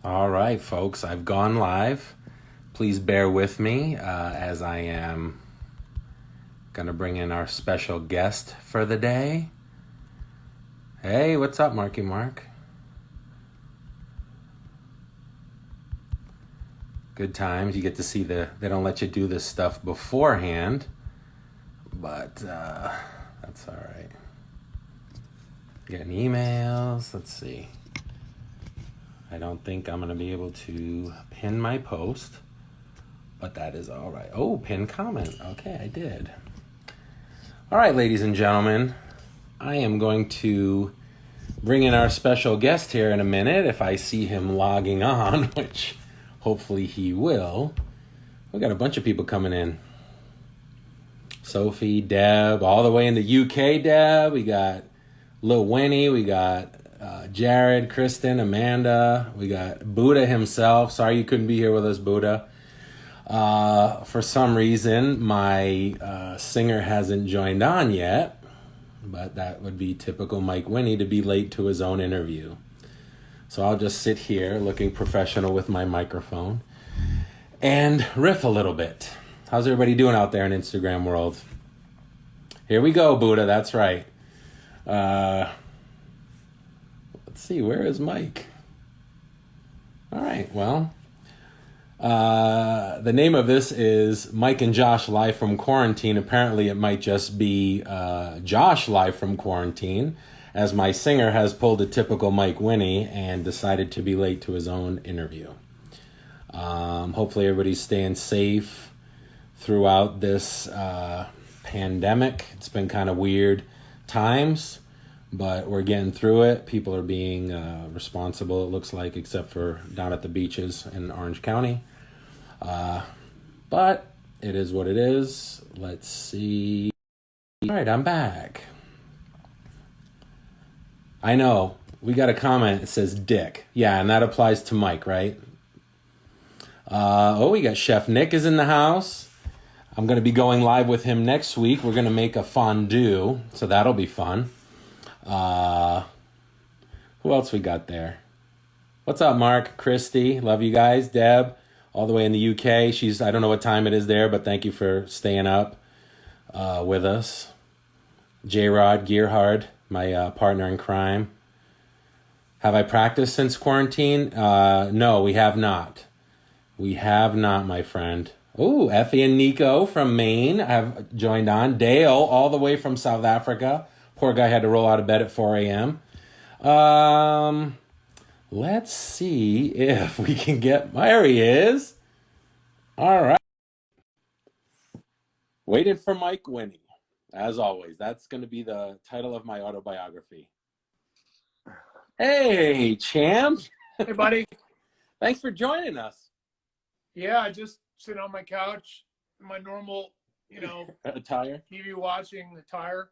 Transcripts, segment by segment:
All right, folks, I've gone live. Please bear with me as I am going to bring in our special guest for the day. Hey, what's up, Marky Mark? Good times. You get to see they don't let you do this stuff beforehand, but that's all right. Getting emails. Let's see. I don't think I'm going to be able to pin my post, but that is all right. Oh, pin comment. Okay, I did. All right, ladies and gentlemen, I am going to bring in our special guest here in a minute if I see him logging on, which hopefully he will. We got a bunch of people coming in. Sophie, Deb, all the way in the UK, Deb. We got Lil Winnie. We got Jared, Kristen, Amanda. We got Buddha himself. Sorry you couldn't be here with us, Buddha. For some reason, my singer hasn't joined on yet, but that would be typical Mike Winnie to be late to his own interview. So I'll just sit here looking professional with my microphone and riff a little bit. How's everybody doing out there in Instagram world? Here we go, Buddha. That's right. Let's see. Where is Mike? All right. Well, the name of this is Mike and Josh live from quarantine. Apparently, it might just be Josh live from quarantine, as my singer has pulled a typical Mike Winnie and decided to be late to his own interview. Hopefully, everybody's staying safe throughout this pandemic. It's been kind of weird times, but we're getting through it. People are being responsible, it looks like, except for down at the beaches in Orange County. But it is what it is. Let's see. All right, I'm back. I know. We got a comment that says Dick. Yeah, and that applies to Mike, right? We got Chef Nick is in the house. I'm going to be going live with him next week. We're going to make a fondue, so that'll be fun. Who else we got there? What's up, Mark? Christy, love you guys. Deb, all the way in the UK. I don't know what time it is there, but thank you for staying up with us. J-Rod Gearhard, my partner in crime. Have I practiced since quarantine? No, we have not. We have not, my friend. Oh, Effie and Nico from Maine have joined on. Dale, all the way from South Africa. Poor guy had to roll out of bed at 4 a.m. Let's see if we can get... There he is. All right. Waiting for Mike Winnie, as always. That's going to be the title of my autobiography. Hey, champ. Hey, buddy. Thanks for joining us. Yeah, I just sit on my couch in my normal, attire. TV watching attire.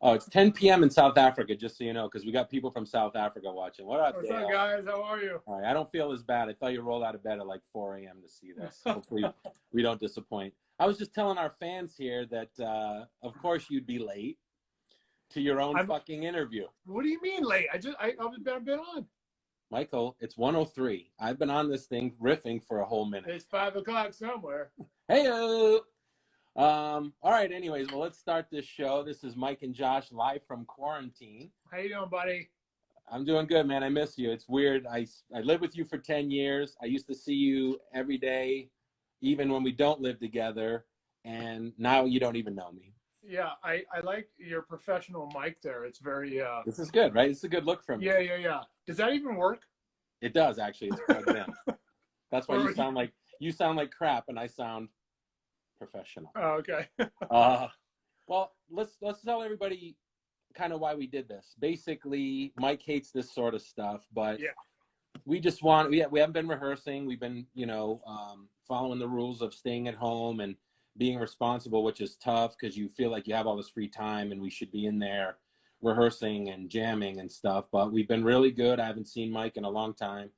Oh, it's 10 p.m. in South Africa, just so you know, because we got people from South Africa watching. What up, What's Dale? up, guys? How are you? All right, I don't feel as bad. I thought you rolled out of bed at like 4 a.m. to see this. Hopefully we don't disappoint. I was just telling our fans here that, of course, you'd be late to your own fucking interview. What do you mean late? I've been on. Michael, it's 1:03. I've been on this thing riffing for a whole minute. It's 5 o'clock somewhere. Hey-o! All right, anyways, well, let's start this show. This is Mike and Josh live from quarantine. How you doing, buddy? I'm doing good, man. I miss you. It's weird. I lived with you for 10 years. I used to see you every day, even when we don't live together, and now you don't even know me. Yeah, I like your professional mic there. It's very... This is good, right? It's a good look from you. Yeah. Does that even work? It does, actually. It's plugged in. That's why you sound like crap, and I sound professional. Oh, okay. Well, let's tell everybody kind of why we did this. Basically, Mike hates this sort of stuff, but yeah. We haven't been rehearsing. We've been, following the rules of staying at home and being responsible, which is tough because you feel like you have all this free time and we should be in there rehearsing and jamming and stuff. But we've been really good. I haven't seen Mike in a long time.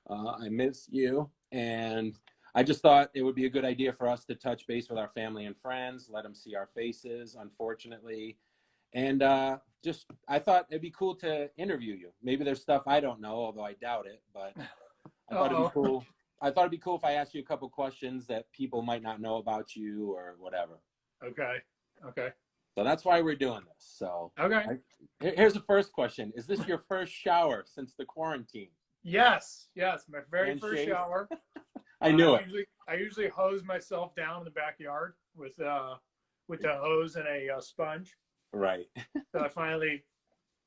I miss you. And I just thought it would be a good idea for us to touch base with our family and friends, let them see our faces, unfortunately. And I thought it'd be cool to interview you. Maybe there's stuff I don't know, although I doubt it. But I thought it'd be cool. I thought it'd be cool if I asked you a couple questions that people might not know about you or whatever. Okay. So that's why we're doing this. So Okay. Here's the first question: is this your first shower since the quarantine? Yes. My very And first shave? shower. I knew it. I usually hose myself down in the backyard with the hose and a sponge. Right. So I finally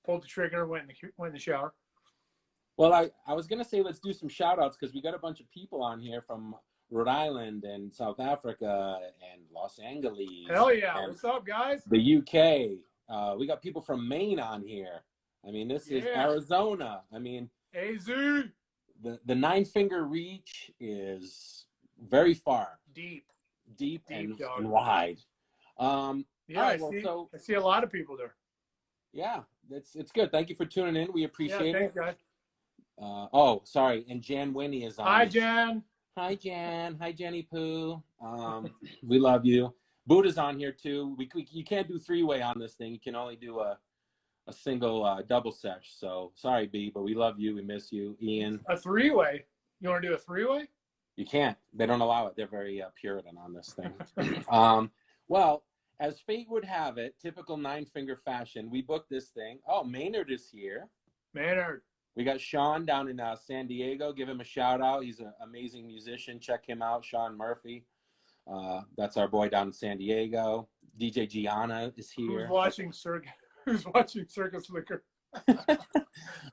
pulled the trigger, went in the shower. Well, I was gonna say let's do some shout outs because we got a bunch of people on here from Rhode Island and South Africa and Los Angeles. Hell yeah! What's up, guys? The UK. We got people from Maine on here. I mean, this is Arizona. I mean, AZ. The Nine Finger Reach is very far, Deep and dog. wide. Yeah, right, I see a lot of people there. Yeah, it's good. Thank you for tuning in. We appreciate thanks, it. Guys. Sorry, and Jan Winnie is on. Hi, Jan. Hi, Jan. Hi, Jenny Poo. We love you. Buddha's on here too. You can't do three-way on this thing. You can only do a single double sesh. So sorry, B, but we love you. We miss you, Ian. A three-way. You want to do a three-way? You can't. They don't allow it. They're very Puritan on this thing. Well, as fate would have it, typical Nine Finger fashion, we booked this thing. Oh, Maynard is here. Maynard. We got Sean down in San Diego. Give him a shout out. He's an amazing musician. Check him out, Sean Murphy. That's our boy down in San Diego. DJ Gianna is here. Who's watching Circus Liquor?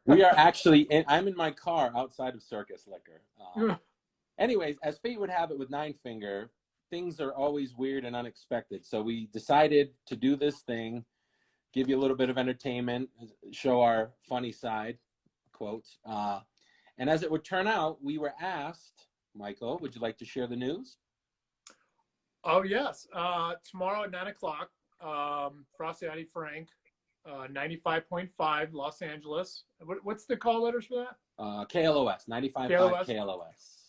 We are actually I'm in my car outside of Circus Liquor. Anyways, as fate would have it with Nine Finger, things are always weird and unexpected. So we decided to do this thing, give you a little bit of entertainment, show our funny side, quotes. And as it would turn out, we were asked, Michael, would you like to share the news? Oh, yes. Tomorrow at 9 o'clock, Frosty Addy Frank, 95.5 Los Angeles. What's the call letters for that? KLOS, 95.5 KLOS.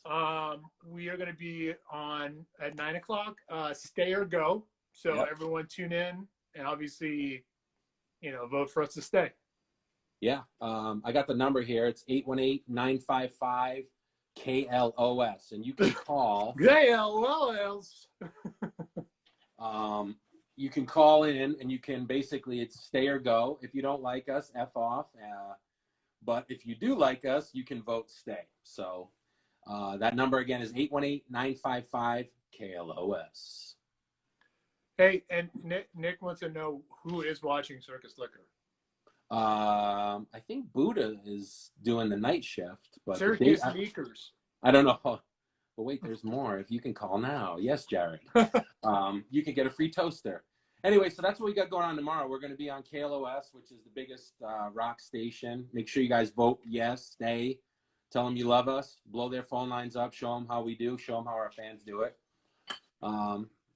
We are going to be on at 9 o'clock, stay or go. So everyone tune in and obviously, vote for us to stay. Yeah. I got the number here. It's 818-955 KLOS, and you can call. KLOS. You can call in, and you can basically, it's stay or go. If you don't like us, F off. But if you do like us, you can vote stay. So that number again is 818-955 KLOS. Hey, and Nick wants to know who is watching Circus Liquor. I think Buddha is doing the night shift, but Circus Leakers. I don't know. But wait, there's more. If you can call now, yes, Jared. You can get a free toaster. Anyway, so that's what we got going on tomorrow. We're going to be on KLOS, which is the biggest rock station. Make sure you guys vote yes, stay. Tell them you love us. Blow their phone lines up. Show them how we do. Show them how our fans do it.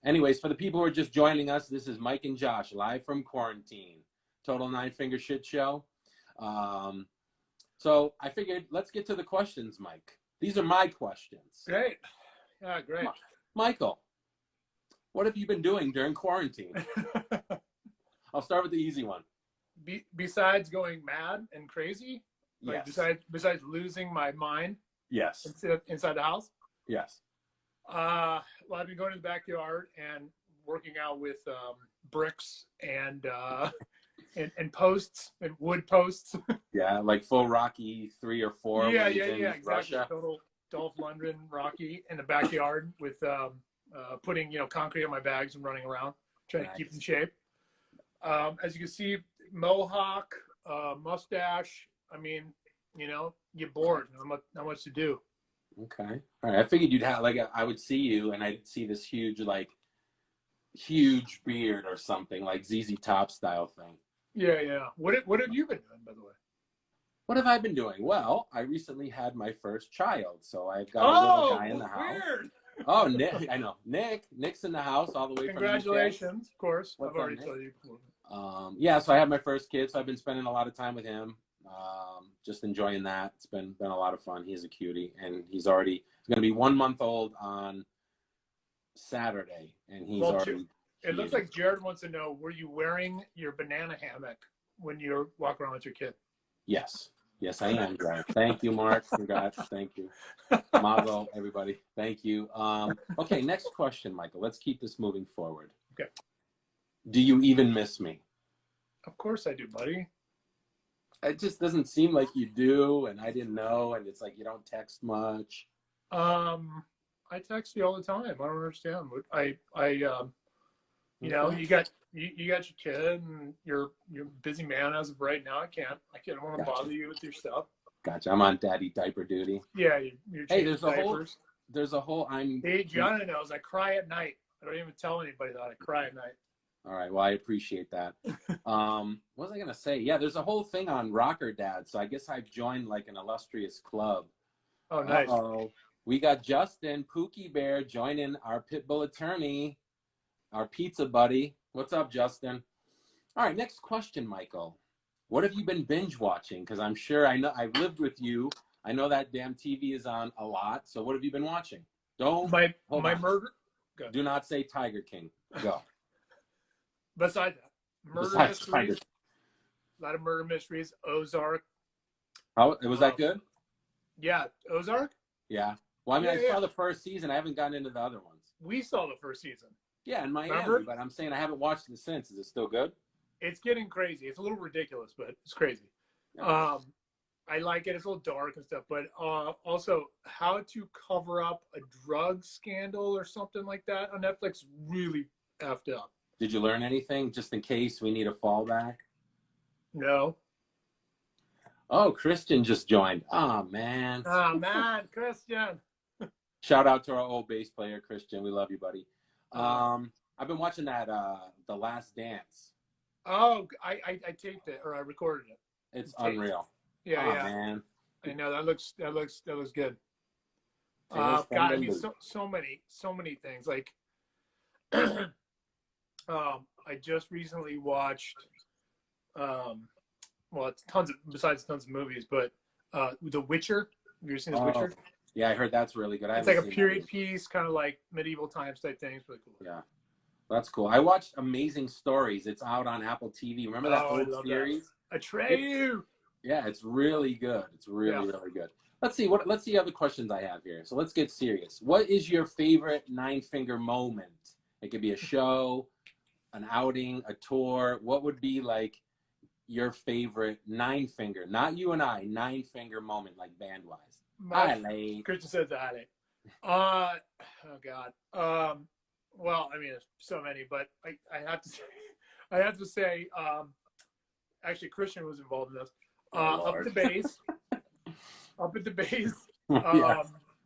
Anyways, for the people who are just joining us, this is Mike and Josh live from quarantine. Total Nine Finger Shit Show. So I figured let's get to the questions, Mike. These are my questions. Great. Yeah, great. Michael, what have you been doing during quarantine? I'll start with the easy one. Besides going mad and crazy, like besides losing my mind. Yes. Inside the house. Yes. Well, I've been going to the backyard and working out with bricks and posts and wood posts. Yeah, like full Rocky 3 or 4. Yeah, exactly. Russia. Total Dolph Lundgren Rocky in the backyard with putting concrete on my bags and running around, trying to keep in shape. As you can see, mohawk, mustache. I mean, get bored. Not much to do. Okay. All right. I figured you'd have I would see you and I'd see this huge beard or something like ZZ Top style thing. Yeah. What have you been doing, by the way? What have I been doing? Well, I recently had my first child, so I've got a little guy in the house. Weird. Oh, Nick! I know Nick's in the house all the way. Congratulations, of course. What's I've already told you before. Yeah, so I had my first kid, so I've been spending a lot of time with him, just enjoying that. It's been a lot of fun. He's a cutie, and he's going to be 1 month old on Saturday, and he's already. It looks like Jared wants to know: were you wearing your banana hammock when you're walking around with your kid. Yes. Yes, I am, Greg. Thank you, Mark. Congrats. Thank you. Mazel, everybody. Thank you. Okay, next question, Michael. Let's keep this moving forward. Okay. Do you even miss me? Of course I do, buddy. It just doesn't seem like you do, and I didn't know, and it's like you don't text much. I text you all the time. I don't understand. You know, you got your kid, and you're a busy man as of right now. I don't want to Gotcha. bother you with your stuff. Gotcha. I'm on daddy diaper duty. Yeah, you're Hey, changing diapers. there's a whole Hey, Gianna knows I cry at night. I don't even tell anybody that I cry at night. All right. Well, I appreciate that. What was I gonna say? Yeah, there's a whole thing on Rocker Dad, so I guess I've joined like an illustrious club. Oh, nice. Uh-oh. We got Justin Pookie Bear joining our Pitbull attorney, our pizza buddy. What's up, Justin? All right, next question, Michael. What have you been binge watching? Because I'm sure I know I've lived with you. I know that damn TV is on a lot. So what have you been watching? My murder. Good. Do not say Tiger King. Go. Besides that, murder mysteries. A lot of murder mysteries. Ozark. Oh, was that good? Yeah, Ozark. Yeah. Well, I mean, I saw the first season. I haven't gotten into the other ones. We saw the first season. Yeah, in Miami, Remember? but I'm saying I haven't watched it since. Is it still good? It's getting crazy. It's a little ridiculous, but it's crazy. Yeah. I like it. It's a little dark and stuff, but also how to cover up a drug scandal or something like that on Netflix really effed up. Did you learn anything just in case we need a fallback? No. Oh, Christian just joined. Oh, man. Oh, man, Christian. Shout out to our old bass player, Christian. We love you, buddy. I've been watching that The Last Dance. Oh, I taped it or I recorded it. It's unreal. Yeah, oh, yeah. Man. I know that looks good. Taylor's God, I mean, so many things. Like, I just recently watched, well, it's tons of movies, but The Witcher. Have you ever seen The Witcher? Yeah, I heard that's really good. It's like a period piece, kind of like medieval times type thing. It's really cool. Yeah, that's cool. I watched Amazing Stories. It's out on Apple TV. Remember that old series? Atreyu. Yeah, it's really good. It's really good. Let's see other questions I have here. So let's get serious. What is your favorite Nine Finger moment? It could be a show, an outing, a tour. What would be like your favorite Nine Finger? Not you and I, Nine Finger moment, like band wise. Christian says that. Oh God. Well, I mean, there's so many, but I have to say, actually, Christian was involved in this. Up at the base.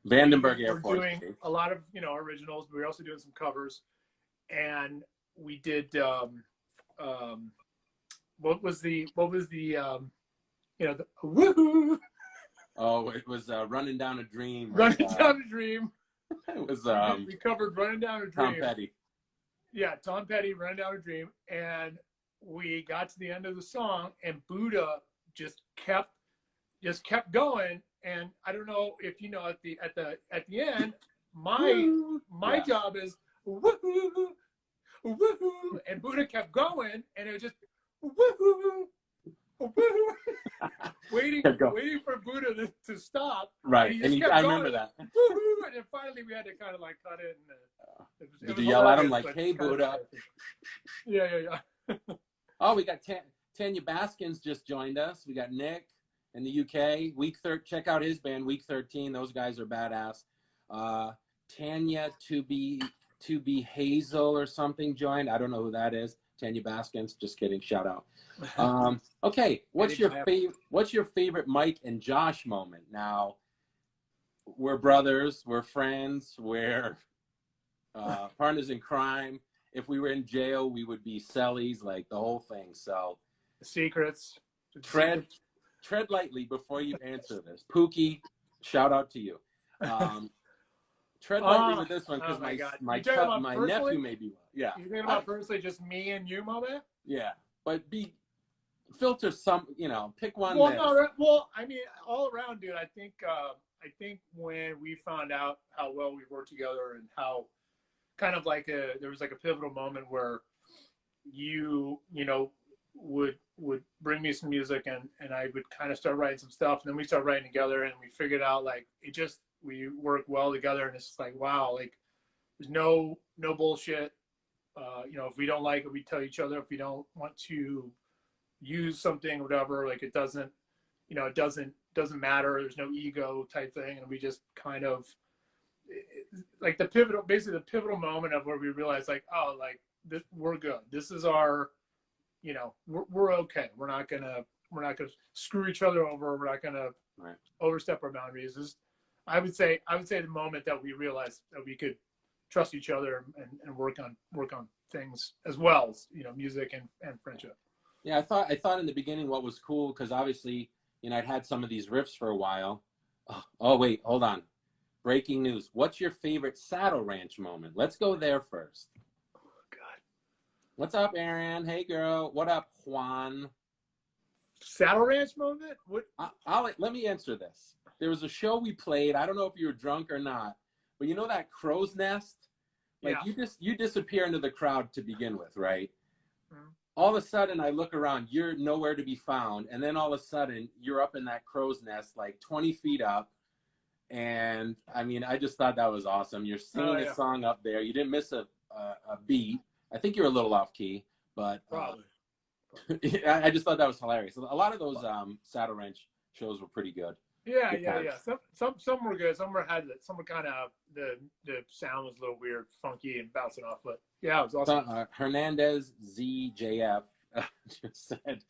Vandenberg Air We're Force. doing a lot of originals. But we're also doing some covers, and we did. What was the woohoo? Oh, it was Running Down a Dream. Running Down a Dream. It was we covered Running Down a Dream. Tom Petty. Yeah, Tom Petty, Running Down a Dream, and we got to the end of the song, and Buddha just kept going. And I don't know if you know at the end, my job is woohoo, woohoo, and Buddha kept going, and it was just woohoo. waiting for Buddha to stop. Right, and I remember that. Woo-hoo, and then finally we had to kind of like cut it. And did you yell at him like, "Hey, Buddha"? Yeah. Oh, we got Tanya Baskins just joined us. We got Nick in the UK. Check out his band, Week 13. Those guys are badass. Tanya to be Hazel or something joined. I don't know who that is. Tanya Baskins. Just kidding. Shout out. Okay, what's your favorite Mike and Josh moment? Now, we're brothers, we're friends, we're partners in crime. If we were in jail, we would be cellies, like the whole thing. So, secrets. Tread lightly before you answer this. Pookie, shout out to you. Tread lightly with this one because my nephew may be. Yeah. You're thinking about personally just me and you moment? Yeah, but filter some, pick one. Well, I mean, all around, dude. I think when we found out how well we worked together and how kind of like there was like a pivotal moment where you would bring me some music, and I would kind of start writing some stuff, and then we start writing together, and we figured out like we work well together, and it's just like, wow, like there's no bullshit. You know, if we don't like it, we tell each other. If we don't want to use something, whatever, like it doesn't, you know, it doesn't matter. There's no ego type thing, and we just kind of like basically the pivotal moment of where we realized like, oh, like we're good. This is our, you know, we're okay. We're not gonna screw each other over. We're not gonna overstep our boundaries. I would say the moment that we realized that we could trust each other and work on things as well as, you know, music and friendship. Yeah, I thought in the beginning what was cool, because obviously, you know, I'd had some of these riffs for a while. Oh wait, hold on. Breaking news. What's your favorite Saddle Ranch moment? Let's go there first. Oh, God. What's up, Aaron? Hey, girl. What up, Juan? Saddle Ranch moment? What? Let me answer this. There was a show we played. I don't know if you were drunk or not, but you know that crow's nest? Like, yeah. You disappear into the crowd to begin with, right? Mm-hmm. All of a sudden, I look around. You're nowhere to be found. And then all of a sudden, you're up in that crow's nest, like 20 feet up. And I mean, I just thought that was awesome. You're singing a song up there. You didn't miss a beat. I think you're a little off key, but I just thought that was hilarious. A lot of those Saddle Ranch shows were pretty good. Yeah. Some were good. Some were kind of the sound was a little weird, funky, and bouncing off. But yeah, it was awesome. Hernandez ZJF just said,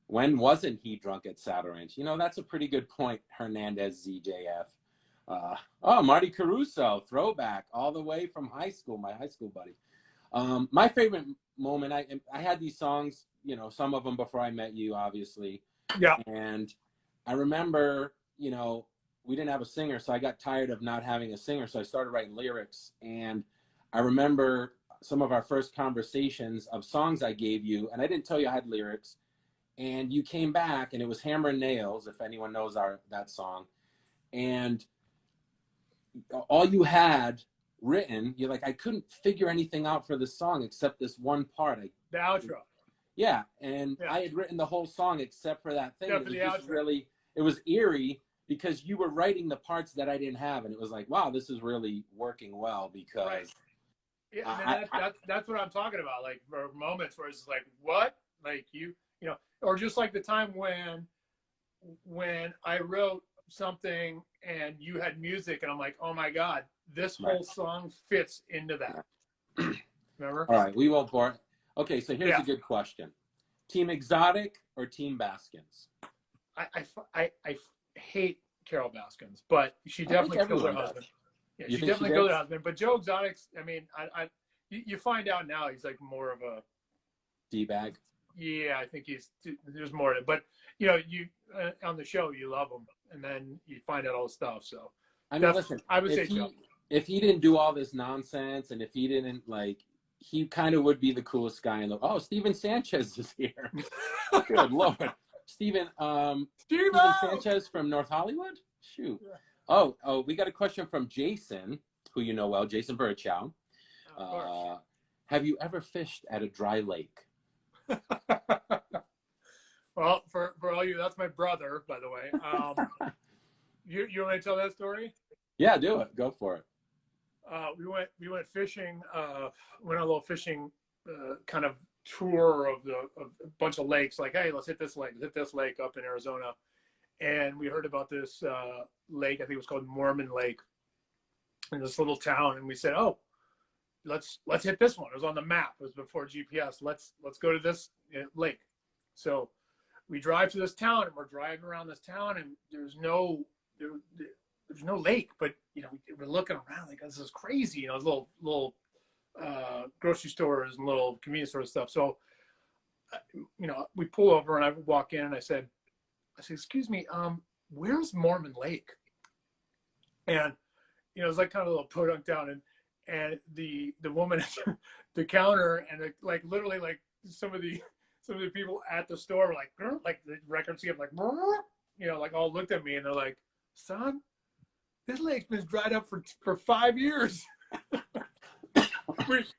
when wasn't he drunk at Saddle Ranch? You know, that's a pretty good point, Hernandez ZJF. Marty Caruso, throwback, all the way from high school, my high school buddy. My favorite moment, I had these songs, you know, some of them before I met you, obviously. Yeah. And I remember, you know, we didn't have a singer, so I got tired of not having a singer, so I started writing lyrics. And I remember some of our first conversations of songs I gave you, and I didn't tell you I had lyrics. And you came back, and it was Hammer and Nails, if anyone knows that song. And all you had written, you're like, I couldn't figure anything out for this song except this one part. The outro. Yeah, and I had written the whole song except for that thing. Except for the outro. It was eerie because you were writing the parts that I didn't have, and it was like, wow, this is really working well because. Right. Yeah, that's what I'm talking about. Like, for moments where it's like, what? Like you know, or just like the time when I wrote something and you had music, and I'm like, oh my God, this whole song fits into that. Remember? All right, we won't bore. Okay, so here's a good question: Team Exotic or Team Baskins? I hate Carol Baskins, but she definitely killed her husband. Yeah, she definitely killed her husband. But Joe Exotic's, I mean, you find out now he's like more of a D-bag. Yeah, I think there's more to it. But you know, you on the show you love him, and then you find out all the stuff. So I mean, listen, I would say Joe. If he didn't do all this nonsense, and if he didn't he kind of would be the coolest guy in the. Oh, Steven Sanchez is here. Good Lord, Steven Sanchez from North Hollywood. Shoot. Yeah. Oh, we got a question from Jason, who you know well, Jason Burchow. Have you ever fished at a dry lake? Well, for all you, that's my brother, by the way. You want to tell that story? Yeah, do it. Go for it. We went fishing. Went on a little fishing kind of tour of a bunch of lakes. Like, hey, let's hit this lake up in Arizona. And we heard about this lake. I think it was called Mormon Lake, in this little town. And we said, oh, let's hit this one. It was on the map. It was before GPS. Let's go to this lake. So we drive to this town, and we're driving around this town, and there's no lake. But you know, we're looking around like, this is crazy. You know, there's little grocery stores and little convenience store stuff. So you know, we pull over, and I walk in, and I said, excuse me, where's Mormon Lake? And you know, it's like kind of a little podunk down, and the woman at the counter, and like literally like some of the people at the store were like the records kept like, you know, like all looked at me, and they're like, son, this lake's been dried up for 5 years.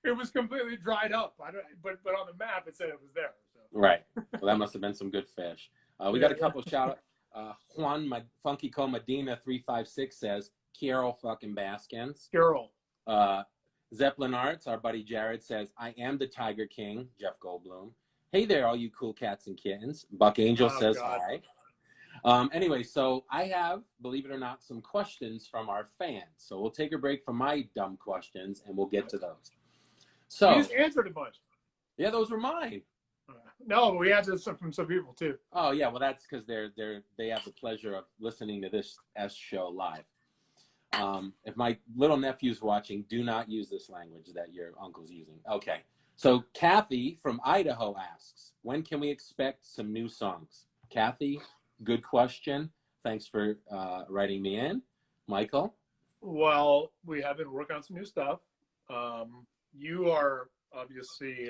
It was completely dried up. But on the map it said it was there. So Right. Well, that must have been some good fish. We got a couple shout out. Juan Funky Co Medina 356 says Carol fucking Baskins. Carol. Zeppelin Arts, our buddy Jared says, I am the Tiger King, Jeff Goldblum. Hey there, all you cool cats and kittens. Buck Angel says hi. Anyway, so I have, believe it or not, some questions from our fans. So we'll take a break from my dumb questions and we'll get to those. So you just answered a bunch. Yeah, those were mine. No, but we answered some from some people too. Oh yeah, well that's because they have the pleasure of listening to this S show live. If my little nephew's watching, do not use this language that your uncle's using. Okay. So Kathy from Idaho asks, when can we expect some new songs? Kathy, good question. Thanks for writing me in. Michael? Well, we have been working on some new stuff. You are obviously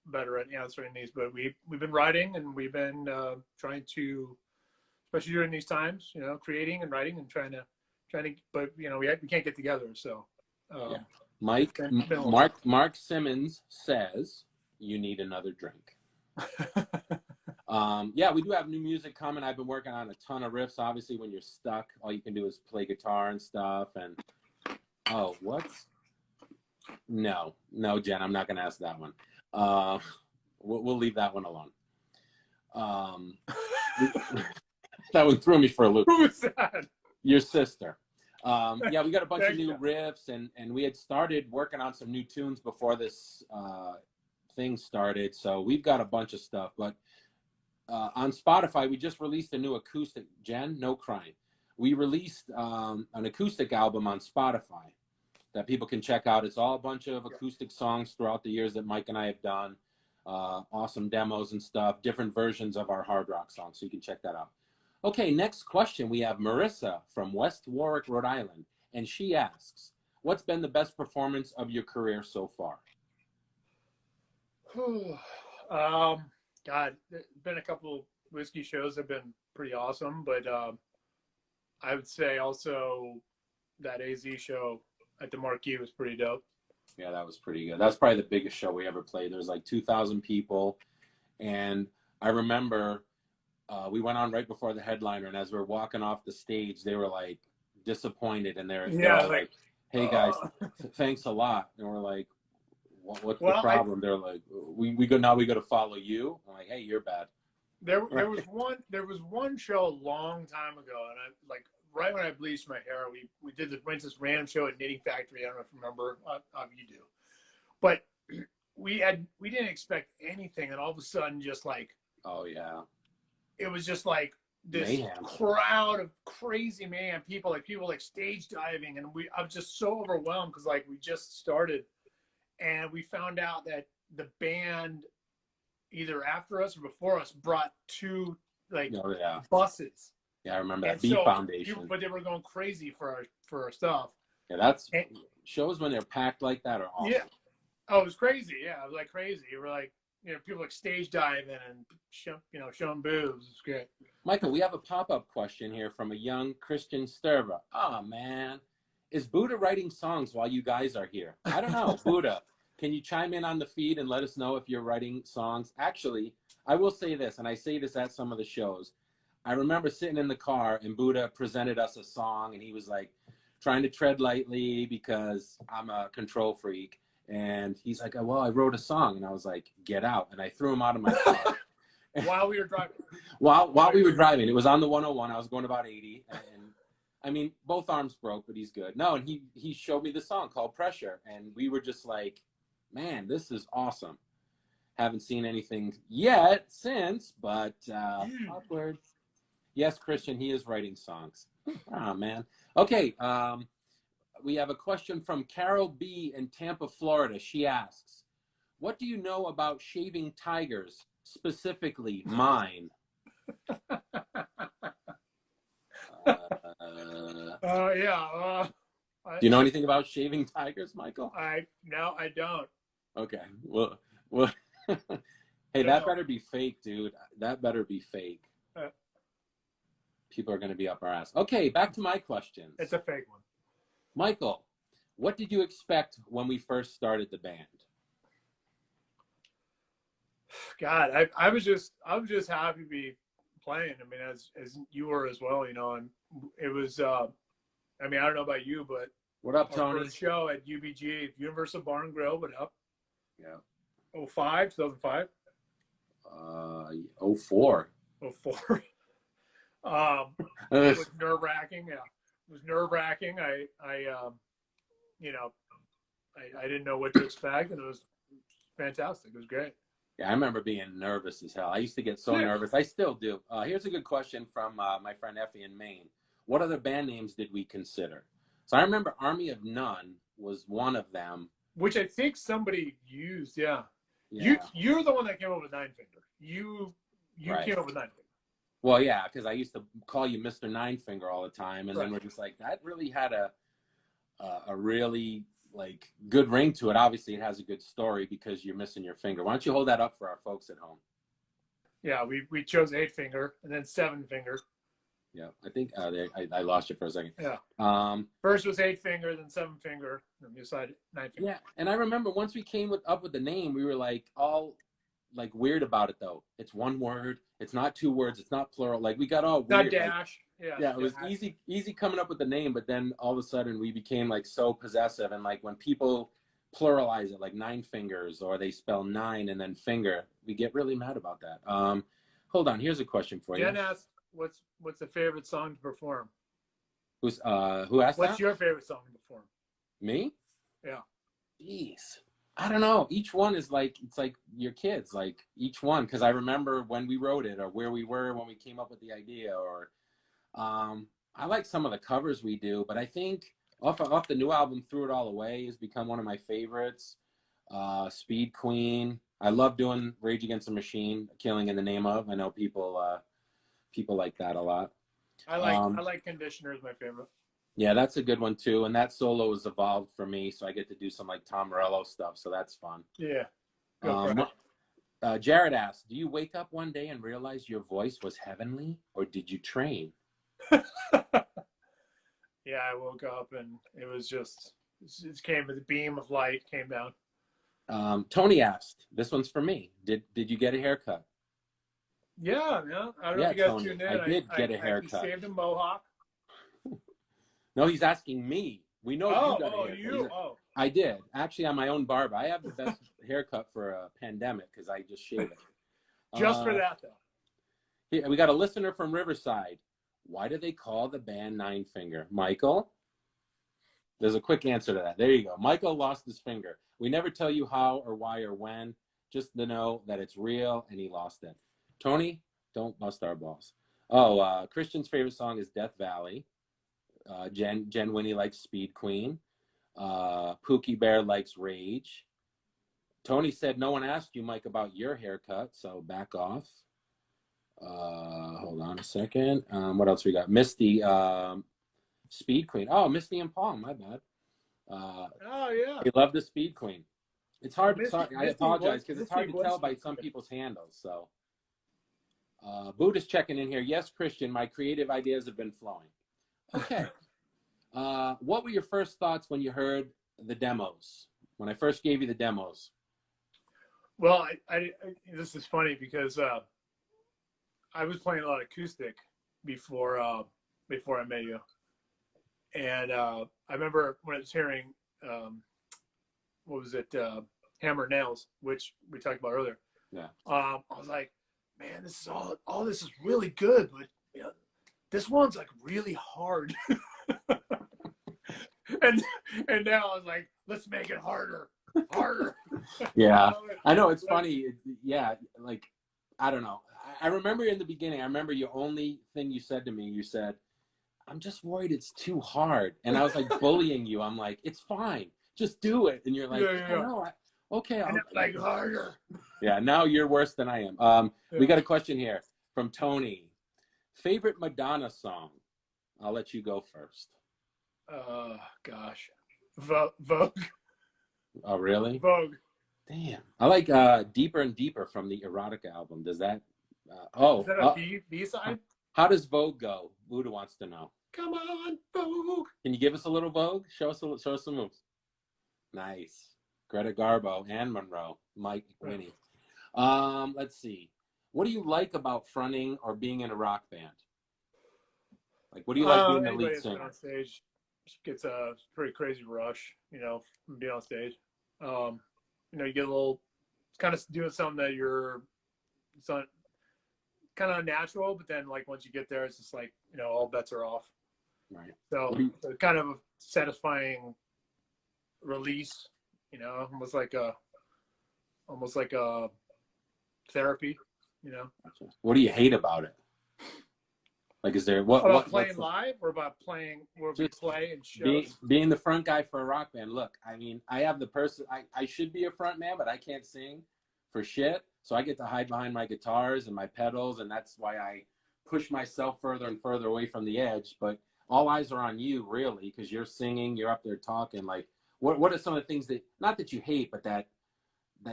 better at answering these, but we've been writing and we've been trying to, especially during these times, creating and writing and trying to, but we can't get together. So, yeah. Mark Simmons says you need another drink. Yeah, we do have new music coming. I've been working on a ton of riffs. Obviously, when you're stuck, all you can do is play guitar and stuff. And oh, what? No, Jen, I'm not going to ask that one. We'll leave that one alone. That one threw me for a loop. Who was that? Your sister. Yeah, we got a bunch of new riffs, and we had started working on some new tunes before this thing started. So we've got a bunch of stuff. But on Spotify, we just released a new acoustic. Jen, no crying. We released an acoustic album on Spotify that people can check out. It's all a bunch of acoustic songs throughout the years that Mike and I have done. Awesome demos and stuff, different versions of our hard rock songs, so you can check that out. Okay, next question. We have Marissa from West Warwick, Rhode Island, and she asks, what's been the best performance of your career so far? God, there's been a couple whiskey shows that have been pretty awesome, but I would say also that AZ show at the Marquee was pretty dope. Yeah, that was pretty good. That's probably the biggest show we ever played. There was like 2,000 people, and I remember we went on right before the headliner, and as we were walking off the stage, they were like disappointed, and they're like, "Hey guys, thanks a lot." And we're like, "What's the problem?" They're like, "We go now. We got to follow you." I'm like, "Hey, you're bad." There was one show a long time ago, and I like right when I bleached my hair, we went to this random show at Knitting Factory. I don't know if you remember. You do, but we didn't expect anything, and all of a sudden, just like, oh yeah. It was just like this crowd of crazy people like stage diving, and I was just so overwhelmed because like we just started, and we found out that the band either after us or before us brought two buses. Yeah, I remember that. B Foundation. But they were going crazy for our stuff. Yeah, shows when they're packed like that are awesome. Yeah. Oh, it was crazy. Yeah, it was like crazy. We're like, people like stage diving and showing boobs. It's great. Michael, we have a pop-up question here from a young Christian Sturva. Oh man, is Buddha writing songs while you guys are here? I don't know. Buddha, can you chime in on the feed and let us know if you're writing songs? Actually, I will say this, and I say this at some of the shows. I remember sitting in the car and Buddha presented us a song, and he was like trying to tread lightly because I'm a control freak. And he's like, well, I wrote a song. And I was like, get out. And I threw him out of my car. While we were driving. While we were driving. It was on the 101. I was going about 80. And I mean, both arms broke, but he's good. No, and he showed me the song called Pressure. And we were just like, man, this is awesome. Haven't seen anything yet since, but awkward. Yes, Christian, he is writing songs. Oh, man. Okay. We have a question from Carol B. in Tampa, Florida. She asks, what do you know about shaving tigers, specifically mine? Yeah. Do you know anything about shaving tigers, Michael? No, I don't. Okay. Well hey, that better be fake, dude. That better be fake. People are going to be up our ass. Okay, back to my questions. It's a fake one. Michael, what did you expect when we first started the band? God, I was just happy to be playing. I mean, as you were as well, you know, and it was. I mean, I don't know about you, but What up, our Tony? first show at UBG, Universal Bar and Grill, what up? Yeah. 05, 2005? 04. 04. It was nerve wracking. Yeah, it was nerve wracking. You know, I didn't know what to expect, and it was fantastic. It was great. Yeah, I remember being nervous as hell. I used to get so nervous. I still do. Here's a good question from my friend Effie in Maine. What other band names did we consider? So I remember Army of None was one of them. Which I think somebody used, yeah. Yeah. You're the one that came up with Nine Finger. You Right. came up with Nine Finger. Well, yeah, because I used to call you Mr. Nine Finger all the time, and then we're just like, that really had a really like good ring to it. Obviously, it has a good story because you're missing your finger. Why don't you hold that up for our folks at home? Yeah, we chose 8 Finger and then 7 Finger. Yeah, I think I lost you for a second. Yeah. First was 8 Finger, then 7 Finger, and we decided 9 Finger. Yeah, and I remember once we came up with the name, we were like all like weird about it though. It's one word. It's not 2 words. It's not plural. Like we got all weird. Not dash. Like, yeah, it was easy coming up with the name, but then all of a sudden we became like so possessive, and like when people pluralize it like 9 fingers or they spell 9 and then finger, we get really mad about that. Hold on, here's a question for you. Jen asked, "What's the favorite song to perform?" Who asked What's that? your favorite song to perform? Me? Yeah. Jeez. I don't know. Each one is like, it's like your kids, like each one. Cause I remember when we wrote it or where we were when we came up with the idea, or I like some of the covers we do, but I think off the new album, Threw It All Away has become one of my favorites. Speed Queen. I love doing Rage Against the Machine, Killing in the Name of. I know people like that a lot. I like Conditioner is my favorite. Yeah, that's a good one too. And that solo has evolved for me, so I get to do some like Tom Morello stuff, so that's fun. Yeah. Jared asked, do you wake up one day and realize your voice was heavenly, or did you train? Yeah, I woke up and it was just, it came with a beam of light, came down. Tony asked, this one's for me. Did you get a haircut? Yeah. I don't know if you guys Tony, tuned in. I did get a haircut. I saved a mohawk. No, he's asking me. We know you got a haircut. I did. Actually, I'm my own barber. I have the best haircut for a pandemic because I just shave it. Just for that, though. We got a listener from Riverside. Why do they call the band Nine Finger? Michael? There's a quick answer to that. There you go. Michael lost his finger. We never tell you how or why or when, just to know that it's real and he lost it. Tony, don't bust our balls. Oh, Christian's favorite song is Death Valley. Jen Winnie likes Speed Queen. Pookie Bear likes Rage. Tony said no one asked you, Mike, about your haircut, so back off. Hold on a second. What else we got? Misty, Speed Queen. Oh, Misty and Paul, my bad. Oh, yeah. They love the Speed Queen. It's hard. I apologize because it's hard to tell by some people's handles. So, Buddha's checking in here. Yes, Christian, my creative ideas have been flowing. Okay. What were your first thoughts when you heard the demos? When I first gave you the demos? Well, this is funny because I was playing a lot of acoustic before I met you, and I remember when I was hearing what was it, Hammer Nails, which we talked about earlier. Yeah. I was like, man, this is all this is really good, but you know, this one's like really hard. and now I was like, let's make it harder. Yeah, I know, it's funny. Yeah, like, I don't know. I remember in the beginning, I remember your only thing you said to me, you said, I'm just worried it's too hard. And I was like bullying you. I'm like, it's fine. Just do it. And you're like, no, okay. I'll like harder. Yeah, now you're worse than I am. We got a question here from Tony. Favorite Madonna song? I'll let you go first. Gosh. Vogue. Oh, really? Vogue. Damn. I like Deeper and Deeper from the Erotica album. Does that? Is that a B-side? How does Vogue go? Buddha wants to know. Come on, Vogue. Can you give us a little Vogue? Show us some moves. Nice. Greta Garbo and Monroe. Mike Winnie. Let's see. What do you like about fronting or being in a rock band? Like, what do you like being the Anybody lead that's been singer? on stage gets a pretty crazy rush, from being on stage. You get a little, kind of doing something that it's not kind of unnatural, but then like once you get there, it's just like, all bets are off. Right. So kind of a satisfying release, almost like a therapy. What do you hate about it? Like, is there what About what's playing live or about playing where we just play and being shows? being the front guy for a rock band? Look, I mean, I have the person. I should be a front man, but I can't sing for shit. So I get to hide behind my guitars and my pedals, and that's why I push myself further and further away from the edge. But all eyes are on you, really, because you're singing, you're up there talking. Like, what are some of the things that not that you hate, but that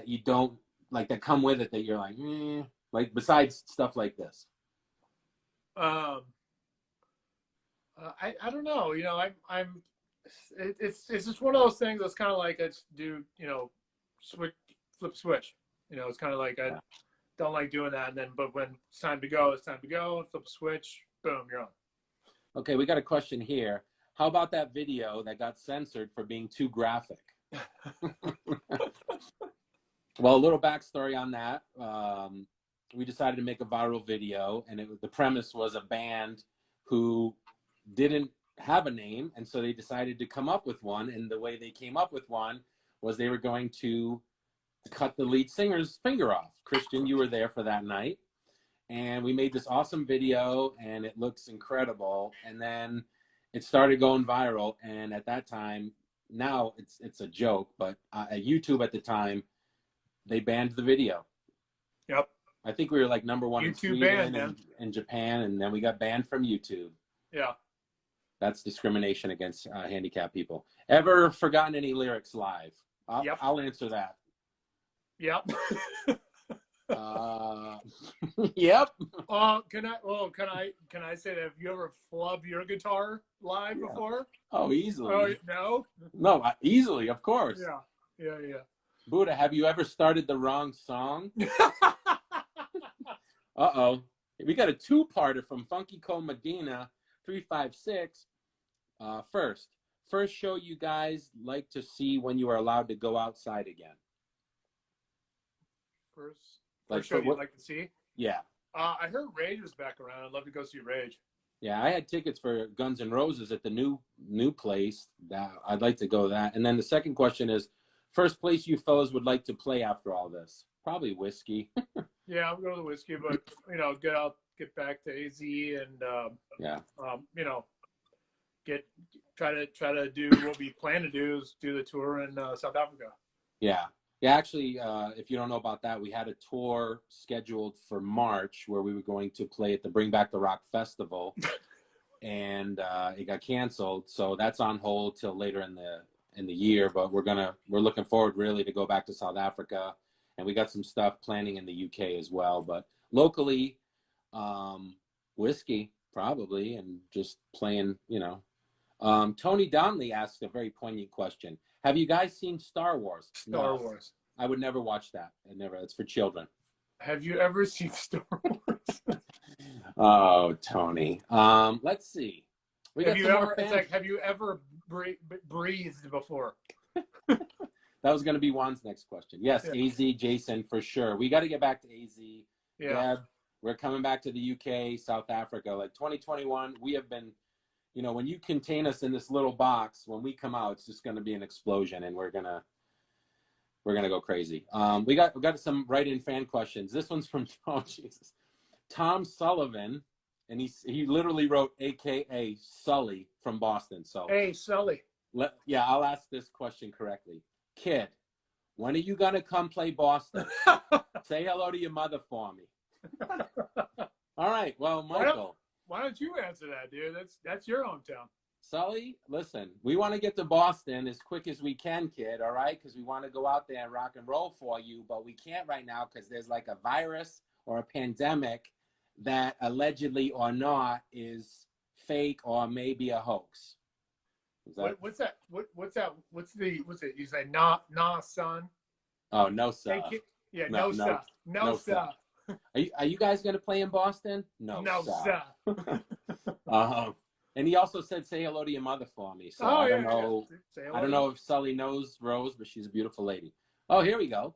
you don't like that come with it that you're like besides stuff like this? Um, I don't know. It's just one of those things that's kind of like I just do, flip switch. It's kind of like I Yeah. don't like doing that, and then but when it's time to go, it's time to go. Flip switch, boom, you're on. Okay, we got a question here. How about that video that got censored for being too graphic? Well, a little backstory on that. We decided to make a viral video, and the premise was a band who didn't have a name, and so they decided to come up with one. And the way they came up with one was they were going to cut the lead singer's finger off. Christian, you were there for that night. And we made this awesome video, and it looks incredible. And then it started going viral. And at that time, now it's a joke, but at YouTube at the time, they banned the video. Yep. I think we were like number one in YouTube Sweden banned, and Japan, and then we got banned from YouTube. Yeah. That's discrimination against handicapped people. Ever forgotten any lyrics live? Yep. I'll answer that. Yep. Yep. Can I say that? Have you ever flubbed your guitar live before? Oh, easily. Oh no. No, easily, of course. Yeah. Buddha, have you ever started the wrong song? Uh-oh. We got a two-parter from Funky Cole Medina, 356. First show you guys like to see when you are allowed to go outside again. First show you'd like to see? Yeah. I heard Rage was back around. I'd love to go see Rage. Yeah, I had tickets for Guns N' Roses at the new place. That I'd like to go to that. And then the second question is, first place you fellas would like to play after all this? Probably Whiskey. Yeah, I'm going to the Whiskey, but get back to AZ and try to do what we plan to do is do the tour in South Africa. Yeah. Yeah, actually, if you don't know about that, we had a tour scheduled for March where we were going to play at the Bring Back the Rock Festival, and it got canceled. So that's on hold till later in the year. But we're looking forward really to go back to South Africa, and we got some stuff planning in the UK as well. But locally, Whiskey probably, and just playing. Tony Donnelly asked a very poignant question. Have you guys seen Star Wars? Star Wars. I would never watch that. It's for children. Have you ever seen Star Wars? Oh, Tony. Let's see. Have you ever breathed before? That was going to be Juan's next question. Yes, Yeah. AZ, Jason, for sure. We got to get back to AZ. Yeah. Deb, we're coming back to the UK, South Africa. Like 2021, we have been, when you contain us in this little box, when we come out, it's just going to be an explosion, and we're gonna go crazy. We got some write-in fan questions. This one's from Tom Sullivan, and he literally wrote AKA Sully from Boston. So hey, Sully. I'll ask this question correctly. Kid, when are you gonna come play Boston? Say hello to your mother for me. All right. Well, Michael. Why don't you answer that, dude? That's your hometown. Sully, listen, we want to get to Boston as quick as we can, kid, all right? Because we want to go out there and rock and roll for you, but we can't right now because there's like a virus or a pandemic that allegedly or not is fake or maybe a hoax. What's that? What's it? You say, nah, son. Oh, no, son. Yeah, No, no, no, sir. No, no, sir. Are you guys gonna play in Boston? No, No, sir. sir. And he also said, "Say hello to your mother for me." So Oh, I don't yeah, yeah. know. Say I hello don't to know me. if Sully knows Rose, but she's a beautiful lady. Oh, here we go.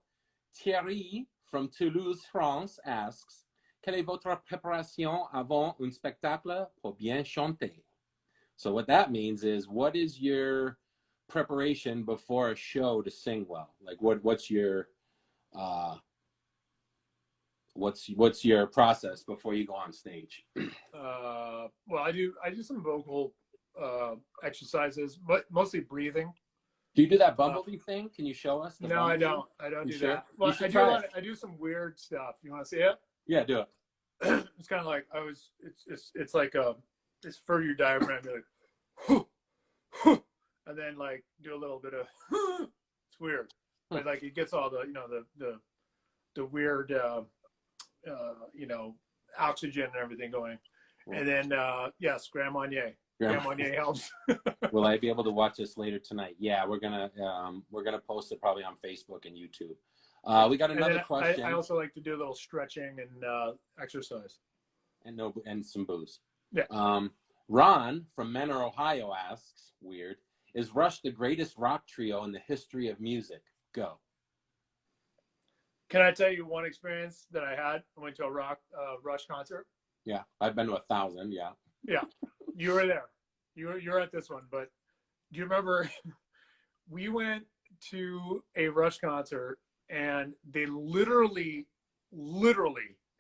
Thierry from Toulouse, France asks, "Quelle est votre préparation avant un spectacle pour bien chanter?" So what that means is, what is your preparation before a show to sing well? Like, what's your uh, what's your process before you go on stage? Well, I do some vocal exercises, but mostly breathing. Do you do that Uh, bumblebee thing? Can you show us the no, I bumblebee? don't. I don't You do sure? that. You Well, I should do a try lot. it. I do some weird stuff. You want to see it? Yeah, do it. It's kind of like it's like it's for your diaphragm. You're like, and then like do a little bit of. It's weird, but like it gets all the the weird oxygen and everything going. And then yes, Grand Marnier. Grand Marnier helps. Will I be able to watch this later tonight? Yeah, we're gonna post it probably on Facebook and YouTube. We got another question. I also like to do a little stretching and exercise. And some booze. Yeah. Ron from Menor, Ohio asks, weird, is Rush the greatest rock trio in the history of music? Go. Can I tell you one experience that I had? I went to a Rush concert. Yeah, I've been to 1,000. Yeah. Yeah, you were there. You're at this one, but do you remember we went to a Rush concert and they literally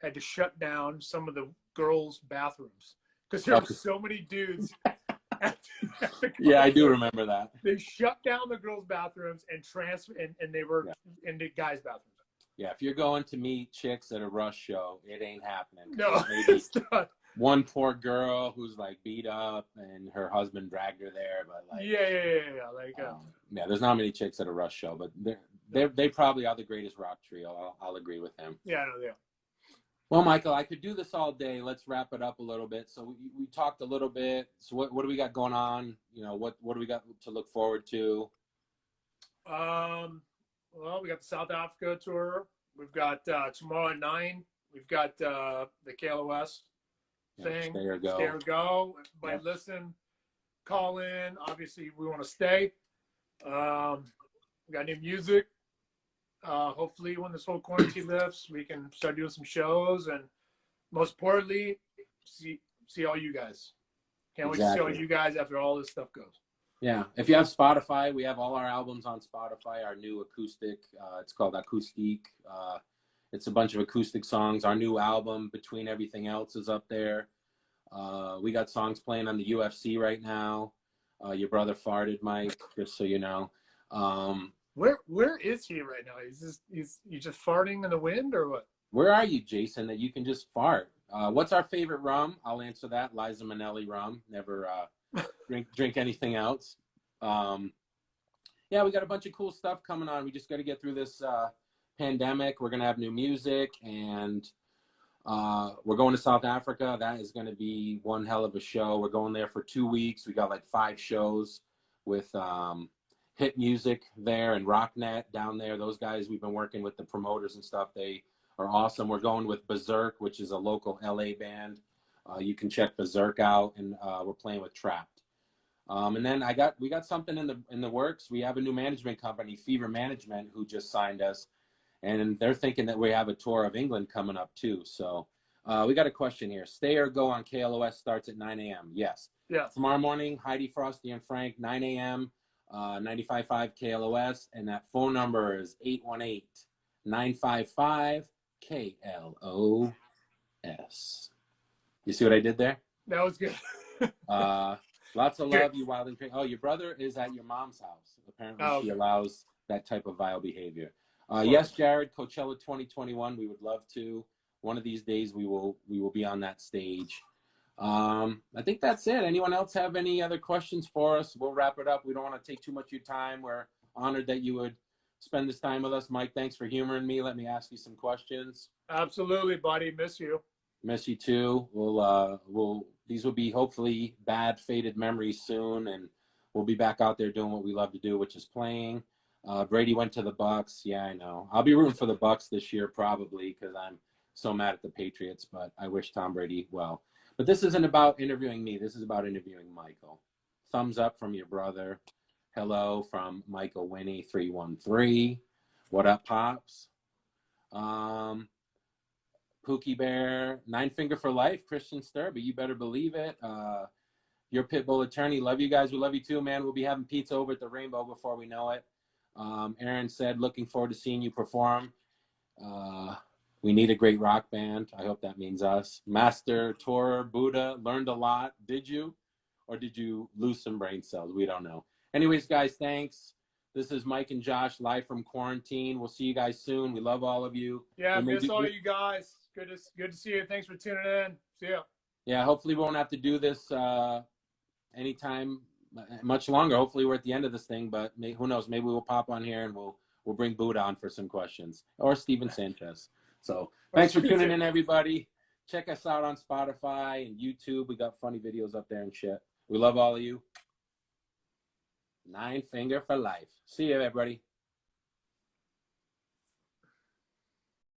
had to shut down some of the girls' bathrooms because there were so many dudes. Yeah, I do remember that. They shut down the girls' bathrooms and and they were in the guys' bathrooms. Yeah, if you're going to meet chicks at a Rush show, it ain't happening. No, maybe one poor girl who's like beat up and her husband dragged her there, but like like yeah, there's not many chicks at a Rush show, but they probably are the greatest rock trio. I'll agree with him. Yeah, I know they are. Well, Michael, I could do this all day. Let's wrap it up a little bit. So we talked a little bit. So what do we got going on? You know, what do we got to look forward to? Well, we got the South Africa tour. We've got tomorrow at 9. We've got the KLOS thing. Stay or go. Stay or go. Everybody listen, call in. Obviously, we want to stay. We got new music. Hopefully, when this whole quarantine lifts, we can start doing some shows, and most importantly, see all you guys. Can't wait to see all you guys after all this stuff goes. Yeah, if you have Spotify, we have all our albums on Spotify. Our new acoustic, it's called Acoustique. It's a bunch of acoustic songs. Our new album, Between Everything Else, is up there. We got songs playing on the UFC right now. Your brother farted, Mike, just so you know. Where is he right now? He's just farting in the wind or what? Where are you, Jason, that you can just fart? What's our favorite rum? I'll answer that. Liza Minnelli rum. Never drink anything else. Yeah, we got a bunch of cool stuff coming on. We just got to get through this pandemic. We're gonna have new music, and we're going to South Africa. That is going to be one hell of a show. We're going there for 2 weeks. We got like 5 shows with Hit Music there and Rocknet down there. Those guys, we've been working with the promoters and stuff. They are awesome. We're going with Berserk, which is a local LA band. You can check Berserk out, and we're playing with Trapped. And then we got something in the works. We have a new management company, Fever Management, who just signed us, and they're thinking that we have a tour of England coming up too. So we got a question here. Stay or Go on KLOS starts at 9 a.m. Yes. Yeah. Tomorrow morning, Heidi, Frosty, and Frank, 9 a.m. 95.5 KLOS, and that phone number is 818-955 KLOS. You see what I did there? That was good. Lots of love, you wild and crazy. Oh, your brother is at your mom's house. Apparently, she allows that type of vile behavior. Yes, Jared, Coachella 2021. We would love to. One of these days, we will be on that stage. I think that's it. Anyone else have any other questions for us? We'll wrap it up. We don't want to take too much of your time. We're honored that you would spend this time with us. Mike, thanks for humoring me. Let me ask you some questions. Absolutely, buddy. Miss you. Miss you too. These will be hopefully bad, faded memories soon, and we'll be back out there doing what we love to do, which is playing. Brady went to the Bucks. Yeah, I know. I'll be rooting for the Bucks this year probably because I'm so mad at the Patriots, but I wish Tom Brady well. But this isn't about interviewing me. This is about interviewing Michael. Thumbs up from your brother. Hello from Michael Winnie 313. What up, Pops? Pookie Bear, Nine Finger for Life, Christian Sturby. You better believe it. Your Pitbull attorney. Love you guys. We love you too, man. We'll be having pizza over at the Rainbow before we know it. Aaron said, looking forward to seeing you perform. We need a great rock band. I hope that means us. Master Tor Buddha learned a lot. Did you? Or did you lose some brain cells? We don't know. Anyways, guys, thanks. This is Mike and Josh live from quarantine. We'll see you guys soon. We love all of you. Yeah, miss all you guys. Good to see you. Thanks for tuning in. See ya. Yeah, hopefully we won't have to do this anytime much longer. Hopefully we're at the end of this thing, but who knows? Maybe we'll pop on here and we'll bring Buddha on for some questions, or Steven Sanchez. So thanks for tuning in, everybody. Check us out on Spotify and YouTube. We got funny videos up there and shit. We love all of you. Nine Finger for Life. See you, everybody.